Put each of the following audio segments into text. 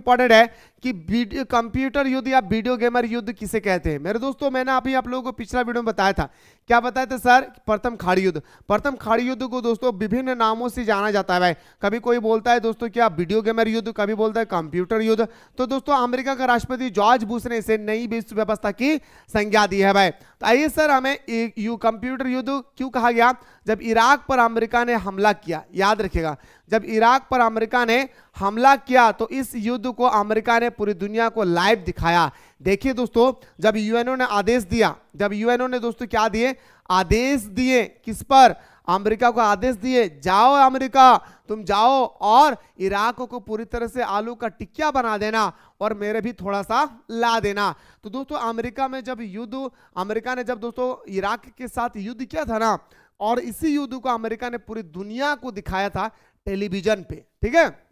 Important है कि video computer युद्ध या वीडियो गेमर युद्ध किसे कहते हैं। मेरे दोस्तों मैंने अभी आप लोगों को पिछला वीडियो में बताया था, क्या बताया था सर? प्रथम खाड़ी युद्ध। प्रथम खाड़ी युद्ध को दोस्तों विभिन्न नामों से जाना जाता है भाई। कभी कोई बोलता है दोस्तों क्या वीडियो गेमर युद्ध, कभी बोलता है कंप्यूटर युद्ध। तो दोस्तों अमेरिका का राष्ट्रपति जॉर्ज बुश ने इसे नई विश्व व्यवस्था की संज्ञा दी है भाई। तो आइए सर, हमें कंप्यूटर युद्ध क्यों कहा गया? जब इराक पर अमेरिका ने हमला किया, याद रखिएगा, जब इराक पर अमेरिका ने हमला किया तो इस युद्ध को अमेरिका ने पूरी दुनिया को लाइव दिखाया। देखिए दोस्तों, जब यूएनओ ने आदेश दिया, जब यूएनओ ने दोस्तों क्या दिए? आदेश दिए। किस पर? अमेरिका को आदेश दिए, जाओ अमेरिका, तुम जाओ और इराक को पूरी तरह से आलू का टिक्का बना देना और मेरे भी थोड़ा सा ला देना। तो दोस्तों अमेरिका में जब युद्ध, अमेरिका ने जब दोस्तों इराक के साथ युद्ध किया था ना, और इसी युद्ध को अमेरिका ने पूरी दुनिया को दिखाया था टेलीविजन पे, ठीक है।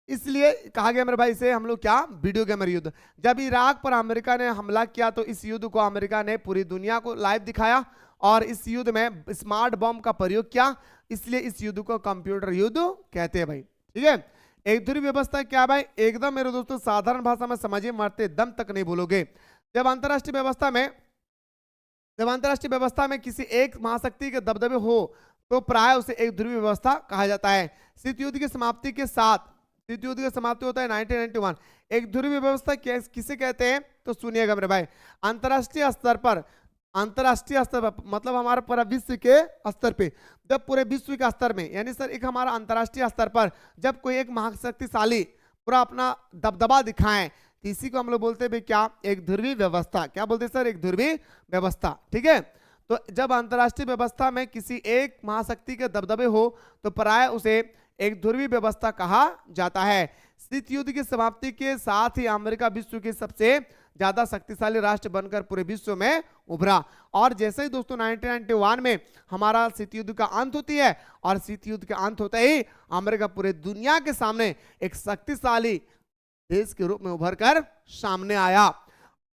इसलिए कहा गया मेरे भाई इसे हम लोग क्या? वीडियो गेमर युद्ध। जब इराक पर अमेरिका ने हमला किया तो इस युद्ध को अमेरिका ने पूरी दुनिया को लाइव दिखाया और इस युद्ध में स्मार्ट बॉम्ब का प्रयोग किया, इसलिए इस युद्ध को कंप्यूटर युद्ध कहते हैं भाई, ठीक है। एक ध्रुवीय व्यवस्था क्या भाई? एकदम मेरे दोस्तों साधारण भाषा में समझिए, मरते दम तक नहीं भूलोगे। जब अंतरराष्ट्रीय व्यवस्था में किसी एक महाशक्ति के दबदबे हो तो प्राय उसे एक ध्रुवीय व्यवस्था कहा जाता है। शीत युद्ध की समाप्ति के साथ, शीत युद्ध की समाप्ति होता है 1991। एक ध्रुवीय व्यवस्था किसे कहते हैं? तो सुनिएगा मेरे भाई, अंतरराष्ट्रीय स्तर पर मतलब हमारे पूरा विश्व के स्तर पे, जब पूरे विश्व के स्तर में, यानी सर एक हमारा अंतरराष्ट्रीय स्तर पर जब कोई एक महाशक्तिशाली पूरा अपना दबदबा दिखाएं, इसी को हम लोग बोलते हैं क्या? एक ध्रुवीय व्यवस्था। क्या बोलते हैं सर? एक ध्रुवीय व्यवस्था, ठीक है। तो जब अंतरराष्ट्रीय व्यवस्था में किसी एक महाशक्ति के दबदबे हो तो प्राय उसे एक ध्रुवीय व्यवस्था कहा जाता है। शीत युद्ध की समाप्ति के साथ ही अमेरिका विश्व के सबसे ज्यादा शक्तिशाली राष्ट्र बनकर पूरे विश्व में उभरा। और जैसे ही दोस्तों 1991 में हमारा शीत युद्ध का अंत होती है और शीत युद्ध के अंत होते ही अमेरिका पूरे दुनिया के सामने एक शक्तिशाली देश के रूप में उभर कर सामने आया।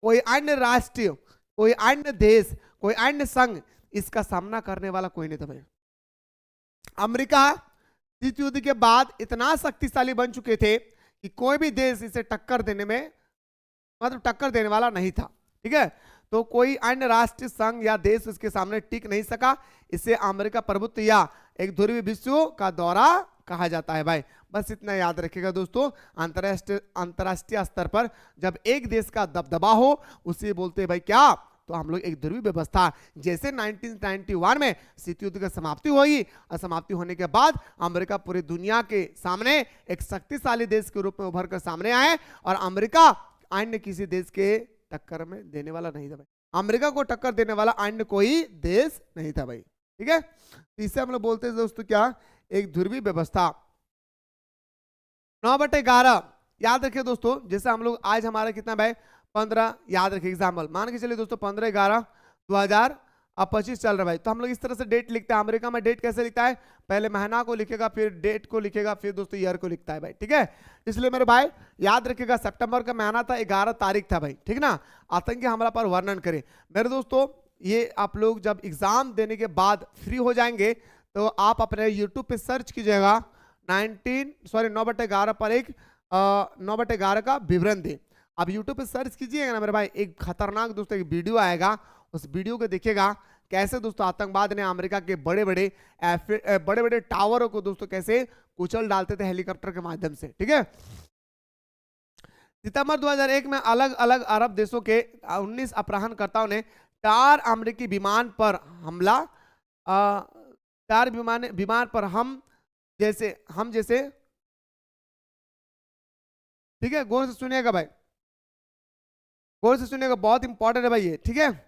कोई अन्य राष्ट्र, कोई अन्य देश, कोई अन्य संघ इसका सामना करने वाला कोई नहीं था भाई। अमेरिका शीत युद्ध के बाद इतना शक्तिशाली बन चुके थे कि कोई भी देश इसे टक्कर देने में, मतलब टक्कर देने वाला नहीं था, ठीक है। तो कोई अन्य राष्ट्र, संघ या देश उसके सामने टिक नहीं सका। इसे अमेरिका प्रभुत्व या एक ध्रुवीय विश्व का दौरा कहा जाता है भाई। बस इतना याद रखिएगा दोस्तों, अंतरराष्ट्रीय स्तर पर जब एक देश का दबदबा हो उसे बोलते हैं भाई क्या? तो हम लोग एक ध्रुवीय व्यवस्था। जैसे 1991 में शीत युद्ध की समाप्ति हुई और समाप्ति होने के बाद अमेरिका पूरी दुनिया के सामने एक शक्तिशाली देश के रूप में उभर कर सामने आए और अमेरिका अन्य किसी देश के टक्कर में देने वाला नहीं था भाई। अमेरिका को टक्कर देने वाला अन्य कोई देश नहीं था भाई, ठीक है। तो इसे हम लोग बोलते हैं दोस्तों क्या? एक ध्रुवीय व्यवस्था। 9/11 याद रखिए दोस्तों, जैसे हम लोग आज हमारा कितना भाई 15, याद रखिए एग्जाम्पल मान के चलिए दोस्तों 15/11/2025 चल रहा भाई। तो हम लोग इस तरह से डेट लिखते हैं। अमेरिका में डेट कैसे लिखता है? पहले महीना को लिखेगा, फिर डेट को लिखेगा, फिर दोस्तों ईयर को लिखता है भाई, ठीक है। इसलिए मेरे भाई याद रखिएगा सितंबर का महीना था, 11 तारीख था भाई, ठीक ना। आतंकी हमला पर वर्णन करें मेरे दोस्तों। ये आप लोग जब एग्जाम देने के बाद फ्री हो जाएंगे तो आप अपने यूट्यूब पे सर्च कीजिएगा 9/11 पर एक 9/11 का विवरण दे। अब यूट्यूब पे सर्च कीजिएगा ना मेरे भाई, एक खतरनाक दोस्तों एक वीडियो आएगा, उस वीडियो को देखिएगा कैसे दोस्तों आतंकवाद ने अमेरिका के बड़े बड़े टावरों को दोस्तों कैसे कुचल डालते थे हेलीकॉप्टर के माध्यम से, ठीक है। सितंबर 2001 में अलग अलग अरब देशों के 19 अपहरणकर्ताओं ने 4 अमेरिकी विमान पर हमला, 4 विमान पर हम जैसे, ठीक है। गौर से सुनिएगा भाई, गौर से सुनिएगा, बहुत इंपॉर्टेंट है भाई ये, ठीक है।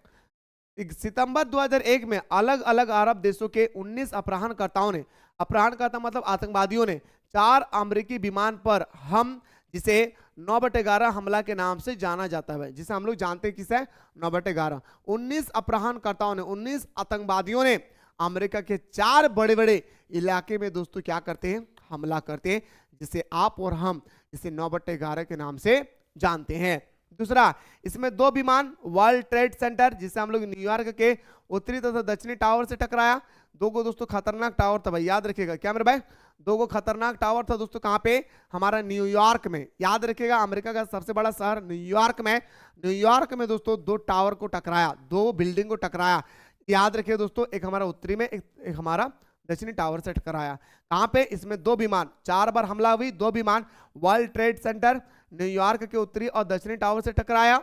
सितंबर 2001 में अलग अलग अरब देशों के 19 अपहरणकर्ताओं ने, अपहरणकर्ता मतलब आतंकवादियों ने 4 अमेरिकी विमान पर हम, जिसे 9/11 हमला के नाम से जाना जाता है, जिसे हम लोग जानते हैं किसे 9/11। 19 अपहरणकर्ताओं ने, 19 आतंकवादियों ने अमेरिका के 4 बड़े बड़े इलाके में दोस्तों क्या करते हैं? हमला करते हैं, जिसे आप और हम इसे 9/11 के नाम से जानते हैं। दूसरा, इसमें 2 विमान वर्ल्ड ट्रेड सेंटर जिसे हम लोग न्यूयॉर्क के उत्तरी तथा दक्षिणी टावर से टकराया। 2 को दोस्तों खतरनाक टावर था भाई, याद रखिएगा क्या मेरे भाई, 2 को खतरनाक टावर था दोस्तों, कहां पे, हमारा न्यूयॉर्क में। याद रखिएगा अमेरिका का सबसे बड़ा शहर न्यूयॉर्क में, न्यूयॉर्क में दोस्तों 2 टावर को टकराया, 2 बिल्डिंग को टकराया। याद रखिए दोस्तों, एक हमारा उत्तरी में, एक हमारा दक्षिणी टावर से टकराया। कहां पे, इसमें 2 विमान, 4 बार हमला हुई, 2 विमान वर्ल्ड ट्रेड सेंटर न्यूयॉर्क के उत्तरी और दक्षिणी टावर से टकराया।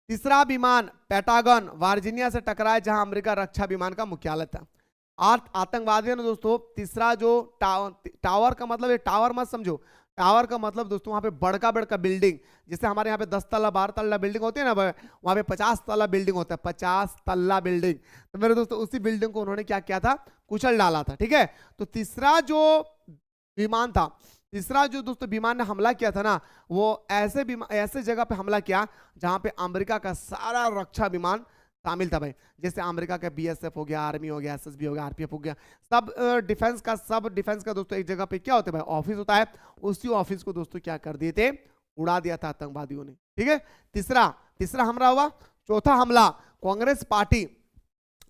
तीसरा विमान पेंटागन वर्जीनिया से टकराया, जहां अमेरिका रक्षा विमान का मुख्यालय था। आतंकवादियों ने दोस्तों तीसरा जो टावर का मतलब, ये टावर मत समझो, टावर का मतलब दोस्तों वहां पे बड़का बड़का बिल्डिंग, जैसे हमारे यहाँ पे 10 तल्ला 12 तल्ला बिल्डिंग होती है ना, वहां पे 50 तल्ला बिल्डिंग होता है, 50 तल्ला बिल्डिंग। तो मेरे दोस्तों उसी बिल्डिंग को उन्होंने क्या किया था, कुचल डाला था। ठीक है, तो तीसरा जो विमान था, तीसरा जो दोस्तों विमान ने हमला किया था ना, वो ऐसे जगह पे हमला किया जहां पे अमेरिका का सारा रक्षा विमान शामिल था भाई। जैसे अमेरिका का बीएसएफ हो गया, आर्मी हो गया, एसएसबी हो गया, आरपीएफ हो गया, सब डिफेंस का दोस्तों एक जगह पे क्या होता है भाई, ऑफिस होता है। उसी ऑफिस को दोस्तों क्या कर दिए थे, उड़ा दिया था आतंकवादियों ने। ठीक है, तीसरा हमला हुआ। चौथा हमला, कांग्रेस पार्टी,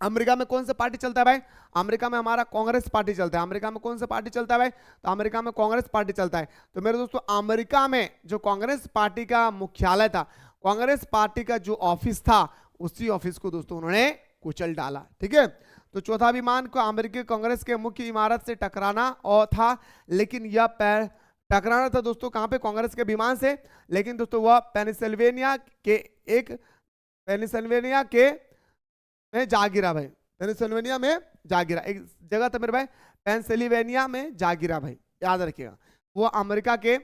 अमेरिका में कौन सा पार्टी चलता है भाई, अमेरिका में हमारा कांग्रेस पार्टी चलता है। अमेरिका में कौन सा पार्टी चलता है भाई, तो अमेरिका में कांग्रेस पार्टी चलता है। तो मेरे दोस्तों अमेरिका में जो कांग्रेस पार्टी का मुख्यालय था, कांग्रेस पार्टी का जो ऑफिस था, उसी ऑफिस को दोस्तों उन्होंने कुचल डाला। ठीक है, तो चौथा विमान को अमेरिकी कांग्रेस के मुख्य इमारत से टकराना और था, लेकिन यह टकराना था दोस्तों कहां पे, कांग्रेस के विमान से, लेकिन दोस्तों वह पेनिसिल्वेनिया के में जा गिरा भाई, पेनिसिल्वेनिया में जा गिरा। एक जगह था मेरे भाई पेनिसिल्वेनिया में जा गिरा भाई, याद रखिएगा। वो अमेरिका के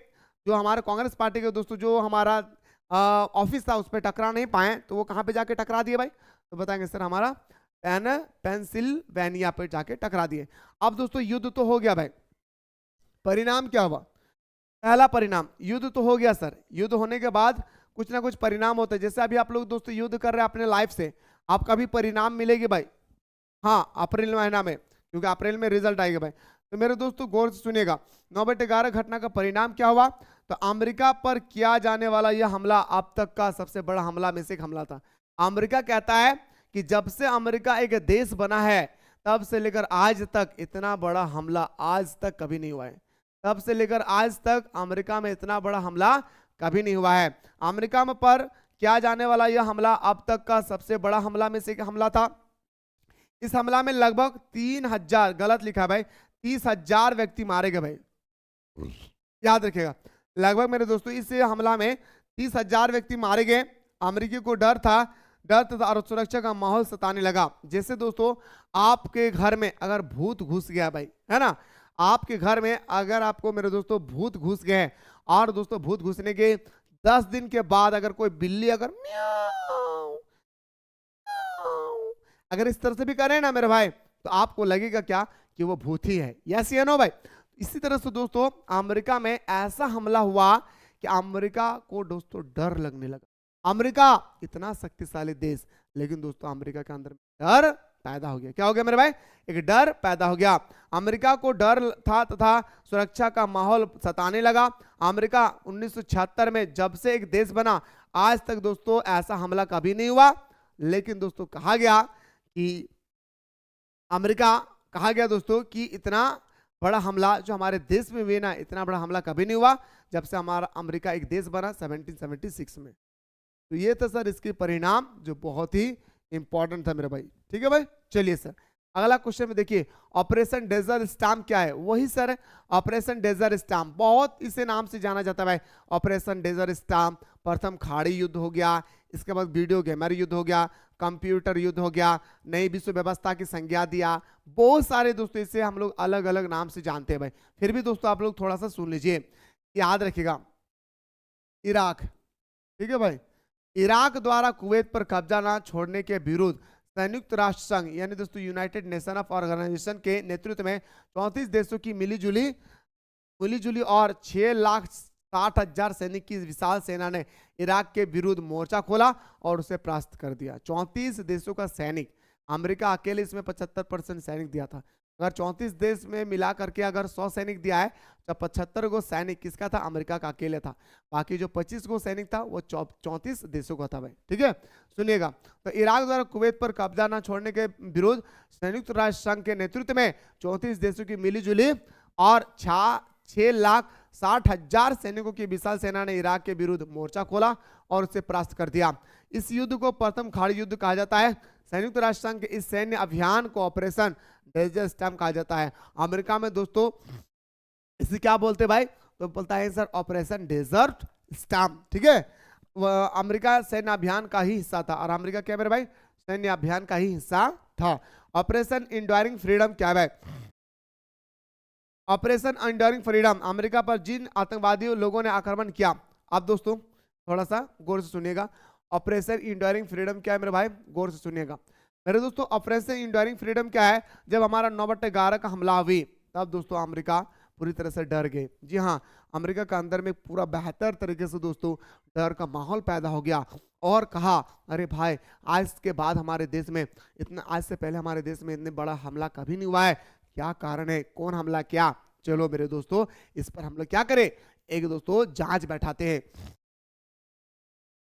जो हमारे कांग्रेस पार्टी के दोस्तों जो हमारा ऑफिस था उस पर टकरा नहीं पाए, तो वो कहां पे जाके टकरा दिए भाई, तो बताएंगे सर हमारा पेनिसिल्वेनिया पे जाके टकरा दिए। अब दोस्तों युद्ध तो हो गया भाई, परिणाम क्या हुआ, पहला परिणाम, युद्ध तो हो गया सर, युद्ध होने के बाद कुछ ना कुछ परिणाम होते हैं। जैसे अभी आप लोग दोस्तों युद्ध कर रहे हैं अपने लाइफ से, आपका भी परिणाम मिलेगी भाई, हाँ अप्रैल महीना में, क्योंकि अप्रैल में रिजल्ट आएगा भाई। तो मेरे दोस्तों गौर से सुनिएगा, 9/11 घटना का परिणाम क्या हुआ, तो अमेरिका पर किया जाने वाला यह हमला अब तक का सबसे बड़ा हमला में से एक हमला था। अमेरिका कहता है कि जब से अमेरिका एक देश बना है, तब से लेकर आज तक इतना बड़ा हमला आज तक कभी नहीं हुआ है। तब से लेकर आज तक अमेरिका में इतना बड़ा हमला कभी नहीं हुआ है। अमेरिका में पर किया जाने वाला यह हमला अब तक का सबसे बड़ा हमला में से एक हमला था। इस हमला में लगभग 3000, गलत लिखा भाई, 30,000 व्यक्ति मारे गए भाई, याद रखिएगा। लगभग मेरे दोस्तों इस हमला में 30,000 व्यक्ति मारे गए। अमेरिकी को डर था और सुरक्षा का माहौल सताने लगा। जैसे दोस्तों आपके घर में अगर भूत घुस गया भाई, है ना, आपके घर में अगर आपको मेरे दोस्तों भूत घुस गए, और दोस्तों भूत घुसने के 10 दिन के बाद अगर कोई बिल्ली अगर म्याऊ अगर इस तरह से भी करे ना मेरे भाई, तो आपको लगेगा क्या कि वो भूत ही है, यस या नो भाई। इसी तरह से दोस्तों अमेरिका में ऐसा हमला हुआ कि अमेरिका को दोस्तों डर लगने लगा। अमेरिका इतना शक्तिशाली देश, लेकिन दोस्तों अमेरिका के अंदर डर पैदा हो गया। क्या हो गया मेरे भाई, एक डर पैदा हो गया। अमेरिका को डर था तथा सुरक्षा का माहौल सताने लगा। अमेरिका 1976 में जब से एक देश बना, आज तक दोस्तों ऐसा हमला कभी नहीं हुआ। लेकिन दोस्तों कहा गया दोस्तों कि इतना बड़ा हमला जो हमारे देश में हुआ ना, इतना बड़ा हमला कभी नहीं हुआ जब से हमारा अमेरिका एक देश बना 1776 में। तो ये था सर इसके परिणाम जो बहुत ही इंपॉर्टेंट था मेरे भाई। ठीक है भाई, चलिए सर अगला क्वेश्चन में देखिए, ऑपरेशन डेजर्ट स्टार्म क्या है। वही सर ऑपरेशन डेजर्ट स्टार्म, बहुत इसे नाम से जाना जाता है भाई, ऑपरेशन डेजर्ट स्टार्म। प्रथम खाड़ी युद्ध हो गया, इसके बाद वीडियो गेमर युद्ध हो गया, कंप्यूटर युद्ध हो गया, नई विश्व व्यवस्था की संज्ञा दिया, बहुत सारे दोस्तों इसे हम लोग अलग अलग नाम से जानते हैं भाई। फिर भी दोस्तों आप लोग थोड़ा सा सुन लीजिए, याद रखिएगा। इराक, ठीक है भाई, इराक द्वारा कुवैत पर कब्जा ना छोड़ने के विरुद्ध संयुक्त राष्ट्र संघ यानी दोस्तों यूनाइटेड नेशन ऑफ ऑर्गेनाइजेशन के नेतृत्व में 34 देशों की मिलीजुली और 6,60,000 सैनिक की विशाल सेना ने इराक के विरुद्ध मोर्चा खोला और उसे परास्त कर दिया। 34 देशों का सैनिक, अमेरिका अकेले इसमें 75% सैनिक दिया था। अगर 34 देश में मिला करके अगर 100 सैनिक दिया है तो 75 गो सैनिक किसका था, अमेरिका का अकेले था। बाकी जो 25 गो सैनिक था वो 34 देशों का था भाई, ठीक है। सुनिएगा, तो इराक द्वारा कुवैत पर कब्जा न छोड़ने के विरुद्ध संयुक्त राष्ट्र संघ के नेतृत्व में 34 देशों की मिलीजुली और 6,60,000 सैनिकों की विशाल सेना ने इराक के विरुद्ध मोर्चा खोला और उसे परास्त कर दिया। इस युद्ध को प्रथम खाड़ी युद्ध कहा जाता है। संयुक्त राष्ट्र संघ के इस सैन्य अभियान को ऑपरेशन डेजर्ट स्टॉर्म कहा जाता है। अमेरिका में दोस्तों इसे क्या बोलते हैं भाई, तो बोलता है सर ऑपरेशन डेजर्ट स्टॉर्म, ठीक है। अमेरिका सैन्य अभियान का ही हिस्सा था, और अमेरिका क्या मेरे भाई, सैन्य अभियान का ही हिस्सा था। ऑपरेशन इंड्योरिंग फ्रीडम क्या है भाई, ऑपरेशन इंड्योरिंग फ्रीडम अमेरिका पर जिन आतंकवादी लोगों ने आक्रमण किया, आप दोस्तों थोड़ा सा गौर से सुनिएगा। ऑपरेशन इंड्योरिंग फ्रीडम क्या है मेरे भाई, गौर से सुनिएगा मेरे दोस्तों। ऑपरेशन इंड्योरिंग फ्रीडम क्या है, जब हमारा 9/11 का हमला हुई तब दोस्तों अमेरिका पूरी तरह से डर गए। जी हाँ, अमेरिका का अंदर में पूरा बेहतर तरीके से दोस्तों डर का माहौल पैदा हो गया और कहा अरे भाई आज के बाद हमारे देश में इतना, आज से पहले हमारे देश में इतने बड़ा हमला कभी नहीं हुआ है, क्या कारण है, कौन हमला किया, चलो मेरे दोस्तों इस पर हम लोग क्या करें, एक दोस्तों जांच बैठाते हैं।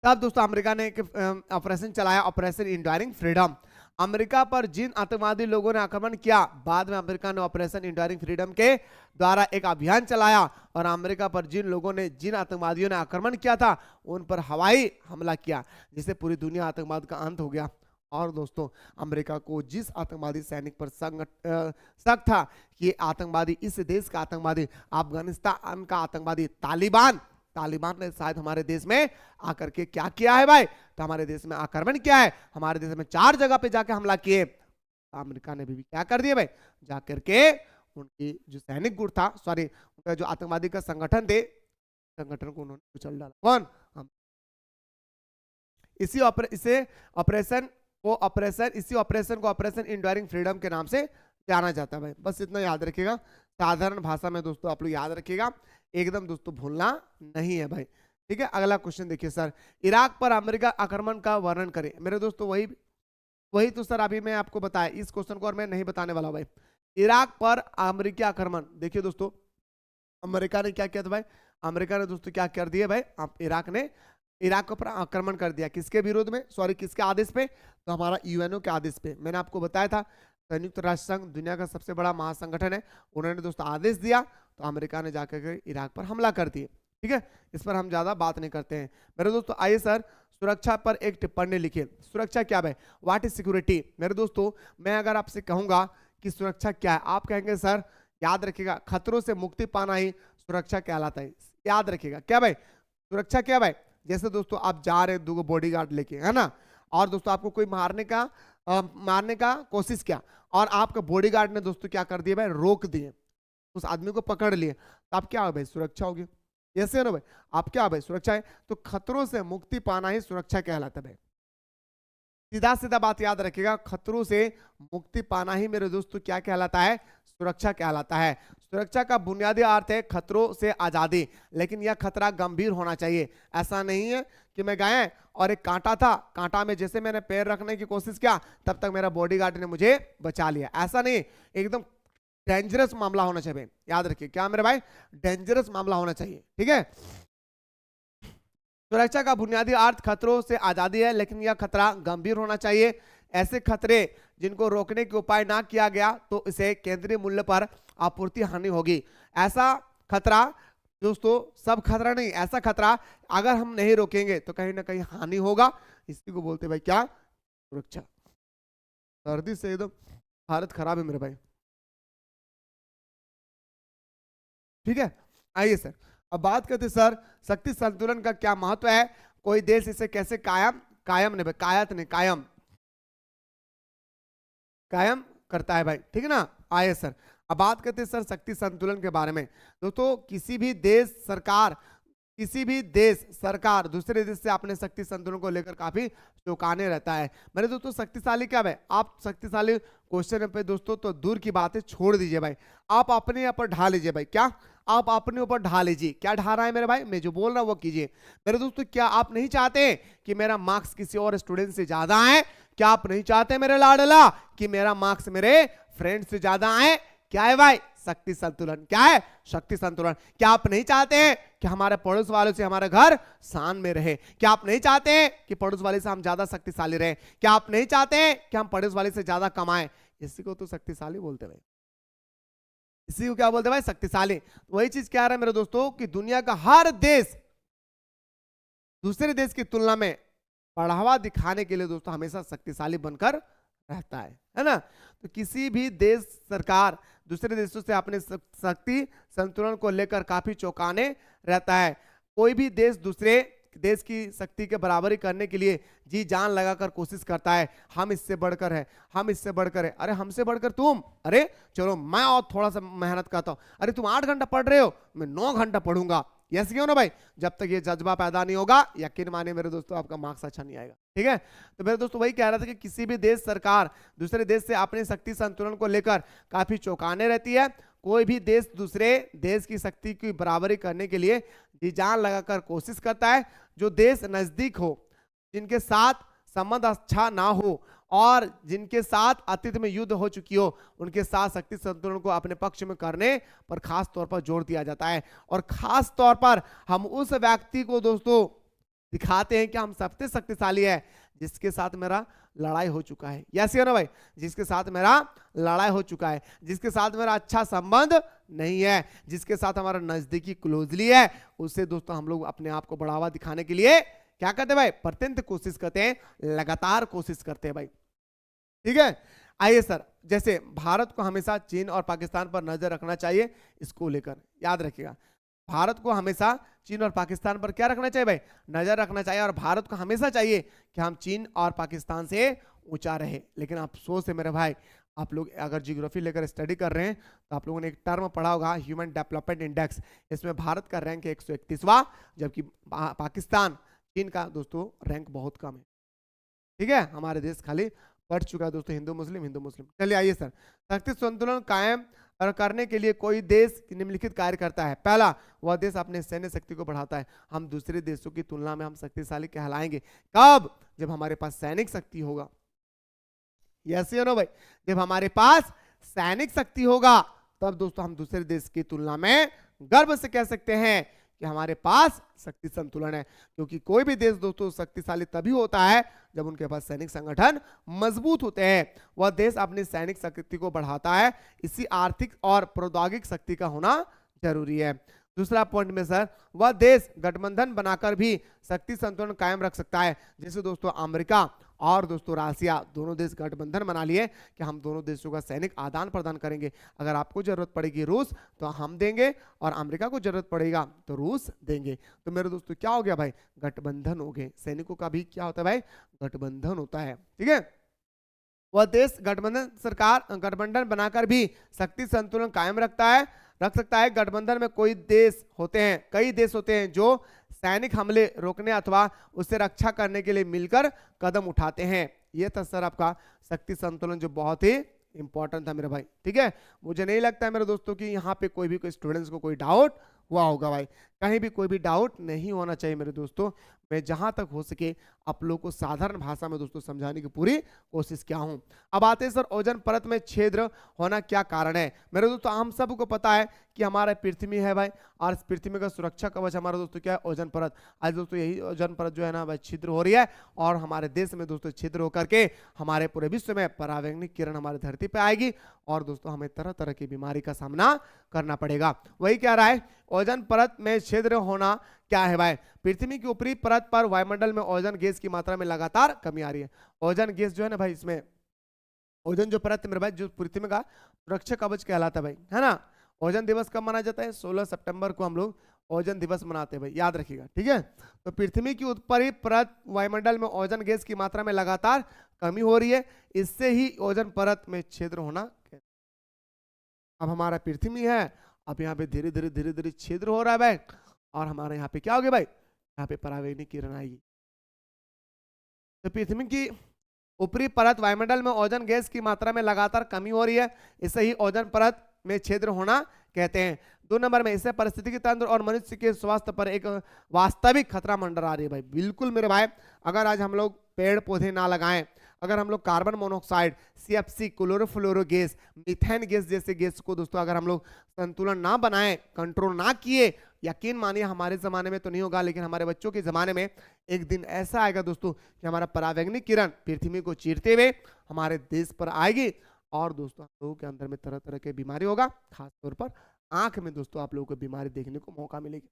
तब दोस्तों अमेरिका ने एक ऑपरेशन चलाया, ऑपरेशन इंड्योरिंग फ्रीडम। अमेरिका पर जिन आतंकवादी लोगों ने आक्रमण किया, बाद में अमेरिका ने ऑपरेशन इंड्योरिंग फ्रीडम के द्वारा एक अभियान चलाया और अमेरिका पर जिन लोगों ने, जिन आतंकवादियों ने आक्रमण किया था उन पर हवाई हमला किया, जिससे पूरी दुनिया आतंकवाद का अंत हो गया। और दोस्तों अमेरिका को जिस आतंकवादी सैनिक पर शक था कि आतंकवादी, इस देश का आतंकवादी, अफगानिस्तान का आतंकवादी तालिबान ने शायद हमारे देश में आकर के क्या किया है भाई, तो हमारे देश में आक्रमण किया है, हमारे देश में 4 जगह पे जाके हमला किए। अमेरिका ने भी क्या कर दिया भाई, जाकर के उनकी जो सैनिक गुट था, सॉरी उनका जो आतंकवादी का संगठन थे, संगठन को उन्होंने कुचल डाला। कौन, हम। इसी ऑपरेशन को ऑपरेशन इंड्योरिंग फ्रीडम के नाम से जाना जाता है भाई। बस इतना याद रखिएगा, साधारण भाषा में दोस्तों आप लोग याद रखिएगा, एकदम दोस्तों भूलना नहीं है भाई, ठीक है। अगला क्वेश्चन देखिए सर, इराक पर अमेरिका आक्रमण का वर्णन करें। मेरे दोस्तों वही तो सर अभी मैं आपको बताया, इस क्वेश्चन को और मैं नहीं बताने वाला भाई। इराक पर अमेरिकी आक्रमण, देखिए दोस्तों अमेरिका ने क्या किया था भाई, अमेरिका ने दोस्तों क्या कर दिया भाई, इराक ने इराक पर आक्रमण कर दिया, किसके विरोध में, सॉरी किसके आदेश पे, तो हमारा यूएनओ के आदेश पे। मैंने आपको बताया था संयुक्त राष्ट्र संघ दुनिया का सबसे बड़ा महासंगठन है, उन्होंने दोस्तों आदेश दिया तो अमेरिका ने जाकर इराक पर हमला कर दिए, ठीक है। इस पर हम ज्यादा बात नहीं करते हैं मेरे दोस्तों। आइए सर, सुरक्षा पर एक टिप्पणी लिखिए। सुरक्षा क्या है, व्हाट इज सिक्योरिटी। मेरे दोस्तों मैं अगर आपसे कहूंगा कि सुरक्षा क्या है, आप कहेंगे सर याद रखिएगा खतरों से मुक्ति पाना ही सुरक्षा कहलाता है। याद रखिएगा क्या भाई, सुरक्षा क्या भाई, जैसे दोस्तों आप जा रहे हैं 2 बॉडीगार्ड लेके, है ना, और दोस्तों आपको कोई मारने का कोशिश किया और आपका बॉडीगार्ड ने दोस्तों क्या कर दिया भाई, रोक दिए, उस आदमी को पकड़ लिए, तो आप क्या हो भाई, सुरक्षा होगी। ऐसे ना भाई, आप क्या भाई, सुरक्षा है। तो खतरों से मुक्ति पाना ही सुरक्षा कहलाता है भाई। सीधा सीधा बात याद रखिएगा, खतरों से मुक्ति पाना ही मेरे दोस्तों क्या कहलाता है, सुरक्षा कहलाता है। सुरक्षा का बुनियादी अर्थ है खतरों से आजादी, लेकिन यह खतरा गंभीर होना चाहिए। ऐसा नहीं है कि मैं गया और एक कांटा था, कांटा में जैसे मैंने पैर रखने की कोशिश किया तब तक मेरा बॉडीगार्ड ने मुझे बचा लिया, ऐसा नहीं, एकदम डेंजरस मामला होना चाहिए। याद रखिए क्या मेरे भाई, डेंजरस मामला होना चाहिए, ठीक है। सुरक्षा का बुनियादी अर्थ खतरों से आजादी है, लेकिन यह खतरा गंभीर होना चाहिए। ऐसे खतरे जिनको रोकने के उपाय ना किया गया तो इसे केंद्रीय मूल्य पर आपूर्ति हानि होगी। ऐसा खतरा दोस्तों, सब खतरा नहीं, ऐसा खतरा अगर हम नहीं रोकेंगे तो कहीं ना कहीं हानि होगा, इसी को बोलते भाई क्या, सुरक्षा। सर्दी से एकदम हालत खराब है मेरे भाई, ठीक है। आइए सर अब बात करते सर शक्ति संतुलन का क्या महत्व है, कोई देश इसे कैसे कायम नहीं भाई, कायत नहीं, कायम करता है भाई, ठीक है ना। आइए सर अब बात करते हैं सर शक्ति संतुलन के बारे में। दोस्तों किसी भी देश सरकार दूसरे देश से अपने शक्ति संतुलन को लेकर काफी चौंकाने रहता है। मेरे दोस्तों शक्तिशाली क्या है, आप शक्तिशाली क्वेश्चन पे दोस्तों तो दूर की बातें छोड़ दीजिए भाई, आप अपने ऊपर ढा लीजिए भाई, क्या आप अपने ऊपर ढा लीजिए, क्या ढा रहा है मेरे भाई, मैं जो बोल रहा हूं वो कीजिए। मेरे दोस्तों क्या आप नहीं चाहते कि मेरा मार्क्स किसी और स्टूडेंट से ज्यादा है, क्या आप नहीं चाहते मेरे लाडला कि मेरा मार्क्स मेरे फ्रेंड से ज्यादा आए? क्या है भाई? शक्ति संतुलन। क्या है? शक्ति संतुलन। क्या आप नहीं चाहते हैं कि हमारे पड़ोस वालों से हमारा घर शान में रहे? क्या आप नहीं चाहते हैं कि पड़ोस वाले से हम ज्यादा शक्तिशाली रहे? क्या आप नहीं चाहते हैं कि हम पड़ोस वाले से ज्यादा कमाएं? इसी को तो शक्तिशाली बोलते भाई, इसी को क्या बोलते भाई? शक्तिशाली। वही चीज क्या है मेरे दोस्तों कि दुनिया का हर देश दूसरे देश की तुलना में बढ़ावा दिखाने के लिए दोस्तों हमेशा शक्तिशाली बनकर रहता है ना। तो किसी भी देश सरकार दूसरे देशों से अपने शक्ति संतुलन को लेकर काफी चौंकाने रहता है। कोई भी देश दूसरे देश की शक्ति के बराबरी करने के लिए जी जान लगाकर कोशिश करता है। हम इससे बढ़कर है, हम इससे बढ़कर है, अरे हमसे बढ़कर तुम, अरे चलो मैं और थोड़ा सा मेहनत करता हूं, अरे तुम 8 घंटा पढ़ रहे हो, मैं 9 घंटा पढ़ूंगा। यस क्यों ना भाई? जब तक ये जज्बा पैदा नहीं होगा, यकीन मानिए मेरे दोस्तों आपका मार्क्स अच्छा नहीं आएगा। ठीक है, तो मेरे दोस्तों वही कह रहा था कि किसी भी देश सरकार दूसरे देश से अपने शक्ति संतुलन को लेकर काफी चौंकाने रहती है। कोई भी देश दूसरे देश की शक्ति की बराबरी करने के लिए जी जान लगाकर कोशिश करता है। जो देश नजदीक हो, जिनके साथ संबंध अच्छा ना हो और जिनके साथ अतीत में युद्ध हो चुकी हो, उनके साथ शक्ति संतुलन को अपने पक्ष में करने पर खास तौर पर जोर दिया जाता है। और खास तौर पर हम उस व्यक्ति को दोस्तों दिखाते हैं कि हम सबसे शक्तिशाली है जिसके साथ मेरा लड़ाई हो चुका है। यस या नो भाई? जिसके साथ मेरा लड़ाई हो चुका है, जिसके साथ मेरा अच्छा संबंध नहीं है, जिसके साथ हमारा नजदीकी क्लोजली है, उससे दोस्तों हम लोग अपने आप को बढ़ावा दिखाने के लिए क्या करते हैं भाई? प्रत्यंत कोशिश करते हैं, लगातार कोशिश करते हैं भाई। ठीक है, आइए सर, जैसे भारत को हमेशा चीन और पाकिस्तान पर नजर रखना चाहिए, इसको लेकर याद रखिएगा। भारत को हमेशा चीन और पाकिस्तान पर क्या रखना चाहिए भाई? नजर रखना चाहिए। और भारत को हमेशा चाहिए कि हम चीन और पाकिस्तान से ऊंचा रहे। लेकिन अफसोस है मेरे भाई, आप लोग अगर जियोग्राफी लेकर स्टडी कर रहे हैं तो आप लोगों ने एक टर्म पढ़ा होगा, ह्यूमन डेवलपमेंट इंडेक्स। इसमें भारत का रैंक है 131वां, जबकि पाकिस्तान चीन का दोस्तों रैंक बहुत कम है। ठीक है, हमारे देश खाली बढ़ चुका है दोस्तों, हिंदू मुस्लिम हिंदू मुस्लिम। चलिए आइए सर, शक्ति संतुलन कायम करने के लिए कोई देश निम्नलिखित कार्य करता है। पहला, वह देश अपने सैन्य शक्ति को बढ़ाता है। हम दूसरे देशों की तुलना में हम शक्तिशाली कहलाएंगे कब? जब हमारे पास सैनिक शक्ति होगा। यस या नो भाई? जब हमारे पास सैनिक शक्ति होगा तब दोस्तों हम दूसरे देश की तुलना में गर्व से कह सकते हैं कि हमारे पास शक्ति संतुलन है। क्योंकि कोई भी देश दोस्तों शक्तिशाली तभी होता है जब उनके पास सैनिक संगठन मजबूत होते हैं। वह देश अपनी सैनिक शक्ति को बढ़ाता है, इसी आर्थिक और प्रौद्योगिक शक्ति का होना जरूरी है। दूसरा पॉइंट में सर, वह देश गठबंधन बनाकर भी शक्ति संतुलन कायम रख सकता है। जैसे दोस्तों अमेरिका और दोस्तों रशिया दोनों देश गठबंधन बना लिए कि हम दोनों देशों का सैनिक आदान प्रदान करेंगे। अगर आपको जरूरत पड़ेगी रूस तो हम देंगे, और अमेरिका को जरूरत पड़ेगा तो रूस देंगे। तो मेरे दोस्तों क्या हो गया भाई? गठबंधन हो गए। सैनिकों का भी क्या होता है भाई? गठबंधन होता है। ठीक है, वह देश गठबंधन बनाकर भी शक्ति संतुलन कायम रख सकता है। गठबंधन में कई देश होते हैं जो सैनिक हमले रोकने अथवा उससे रक्षा करने के लिए मिलकर कदम उठाते हैं। यह था सर आपका शक्ति संतुलन, जो बहुत ही इंपॉर्टेंट था मेरे भाई। ठीक है, मुझे नहीं लगता है मेरे दोस्तों कि यहाँ पे कोई स्टूडेंट्स को कोई डाउट हुआ होगा भाई। कहीं भी कोई भी डाउट नहीं होना चाहिए मेरे दोस्तों। मैं जहां तक हो सके आप लोगों को साधारण भाषा में दोस्तों समझाने की पूरी कोशिश किया हूं। अब आते हैं सर, ओजोन परत में छिद्र होना क्या कारण है? मेरे दोस्तों हम सबको पता है कि हमारा पृथ्वी है भाई, और इस पृथ्वी का सुरक्षा कवच हमारा दोस्तों क्या है? ओजोन परत। आज दोस्तों यही ओजोन परत जो है ना भाई छिद्र हो रही है, और हमारे देश में दोस्तों छिद्र होकर के हमारे पूरे विश्व में परावैंगनिक किरण हमारी धरती पे आएगी, और दोस्तों हमें तरह तरह की बीमारी का सामना करना पड़ेगा। वही कह रहा है, ओजोन परत में छिद्र होना क्या है भाई? पृथ्वी की ऊपरी परत पर वायुमंडल में ओजोन गैस की मात्रा में लगातार कमी आ रही है। ओजोन गैस जो है ना भाई, इसमें ओजोन जो परत मेरे भाई जो पृथ्वी का सुरक्षा कवच कहलाता है भाई, है ना। ओजोन दिवस कब मनाया जाता है? 16 सितंबर को हम लोग ओजोन दिवस मनाते हैं भाई, याद रखिएगा। ठीक है, तो पृथ्वी की ऊपरी परत वायुमंडल में ओजोन गैस की मात्रा में लगातार कमी हो रही है, इससे ही ओजोन परत में छिद्र होना। अब हमारा पृथ्वी है, अब यहाँ पे धीरे धीरे छिद्र हो रहा है भाई, और हमारे यहाँ पे क्या हो गया भाई? यहाँ पे परावैंगनिक किरण आएगी। तो पृथ्वी की ऊपरी परत वायुमंडल में ओजोन गैस की मात्रा में लगातार कमी हो रही है, इससे ही ओजोन परत में छिद्र होना कहते हैं। 2 नंबर में, इससे पारिस्थितिकी तंत्र और मनुष्य के स्वास्थ्य पर एक वास्तविक खतरा मंडरा रही है भाई। बिल्कुल मेरे भाई, अगर आज हम लोग पेड़ पौधे ना लगाएं, अगर हम लोग carbon monoxide, CFC, chlorofluoro gas, methane gas जैसे गैस को दोस्तों अगर हम लोग संतुलन ना बनाए, कंट्रोल ना किए, यकीन मानिए हमारे जमाने में तो नहीं होगा लेकिन हमारे बच्चों के जमाने में एक दिन ऐसा आएगा दोस्तों कि हमारा परावैंगनिक किरण पृथ्वी को चीरते हुए हमारे देश पर आएगी और दोस्तों आप लोगों के अंदर में तरह तरह के बीमारी होगा, खासतौर पर आंख में दोस्तों आप लोगों को बीमारी देखने को मौका मिलेगी।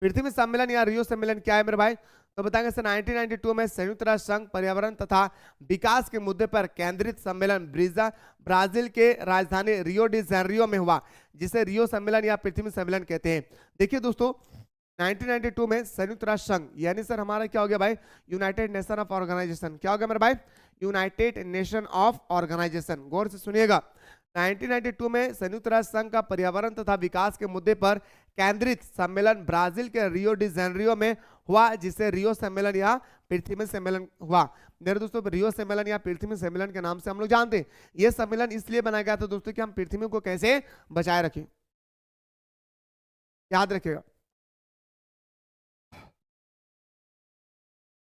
पृथ्वी सम्मेलन या रियो सम्मेलन क्या है मेरे भाई? तो बताएंगे सर 1992 में संयुक्त राष्ट्र संघ पर्यावरण तथा विकास के मुद्दे पर केंद्रित सम्मेलन ब्राजील के राजधानी रियो डी जेनेरियो में हुआ, जिसे रियो सम्मेलन या पृथ्वी सम्मेलन कहते हैं। देखिए दोस्तों 1992 में संयुक्त राष्ट्र संघ यानी सर हमारा क्या हो गया भाई, यूनाइटेड नेशन ऑफ ऑर्गेनाइजेशन। क्या हो गया मेरे भाई? United Nation of Organization. गौर से सुनिएगा, 1992 में संयुक्त राष्ट्र संघ का पर्यावरण तथा विकास के मुद्दे पर केंद्रित सम्मेलन ब्राजील के रियो डी जेनेरियो में हुआ, जिसे रियो सम्मेलन या पृथ्वी सम्मेलन हुआ। मेरे दोस्तों रियो सम्मेलन या पृथ्वी सम्मेलन के नाम से हम लोग जानते हैं। यह सम्मेलन इसलिए बनाया गया था दोस्तों कि हम पृथ्वी को कैसे बचाए रखें, याद रखिएगा।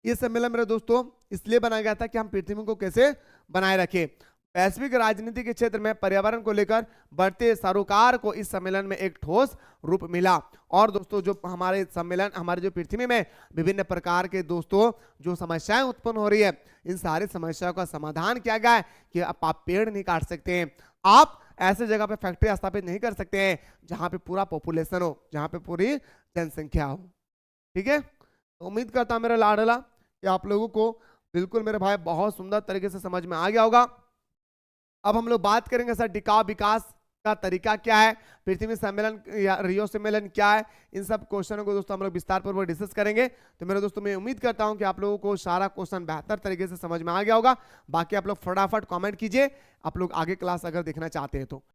यह सम्मेलन मेरे दोस्तों इसलिए बनाया गया था कि हम पृथ्वी को कैसे बनाए रखें। वैश्विक राजनीति के क्षेत्र में पर्यावरण को लेकर बढ़ते सरोकार को इस सम्मेलन में एक ठोस रूप मिला। और दोस्तों जो हमारे सम्मेलन, हमारे जो पृथ्वी में विभिन्न प्रकार के दोस्तों जो समस्याएं उत्पन्न हो रही है, इन सारी समस्याओं का समाधान किया गया है कि आप पेड़ नहीं काट सकते हैं, आप ऐसे जगह पे फैक्ट्री स्थापित नहीं कर सकते हैं जहां पे पूरा पॉपुलेशन हो, जहां पे पूरी जनसंख्या हो। ठीक है, तो उम्मीद करता हूं मेरा लाडला कि आप लोगों को बिल्कुल मेरे भाई बहुत सुंदर तरीके से समझ में आ गया होगा। अब हम लोग बात करेंगे सर टिकाऊ विकास का तरीका क्या है, पृथ्वी सम्मेलन या रियो सम्मेलन क्या है, इन सब क्वेश्चनों को दोस्तों हम लोग विस्तार पूर्वक डिस्कस करेंगे। तो मेरे दोस्तों मैं उम्मीद करता हूं कि आप लोगों को सारा क्वेश्चन बेहतर तरीके से समझ में आ गया होगा। बाकी आप लोग फटाफट कमेंट कीजिए, आप लोग आगे क्लास अगर देखना चाहते हैं तो।